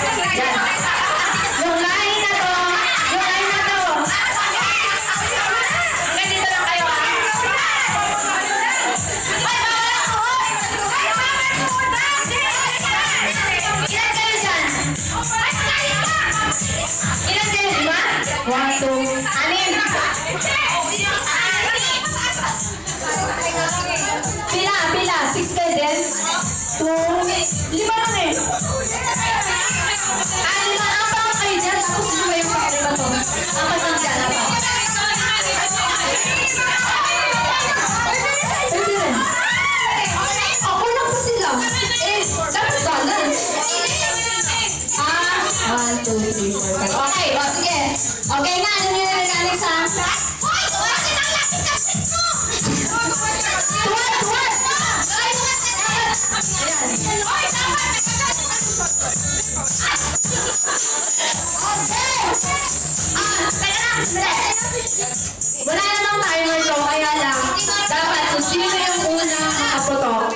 Yung line na to. Yung line na to. Hanggang dito lang kayo, ha? Ilan kayo dyan? Ilan kayo, di ba? 1, 2, 6. Pila? 6 kayo din? 2, 5 lang eh. 5 kayo dyan, tapos 5 yung pakita to. 4 lang dyan, apa? Pwede rin. Ako lang po sila. Dapat balance. 1, 2, 3, 4, 5. Okay, o sige. Okay nga, ano nyo na mechanics ha? Wala namang timer to, kaya lang dapat kung sino yung unang nakaputok,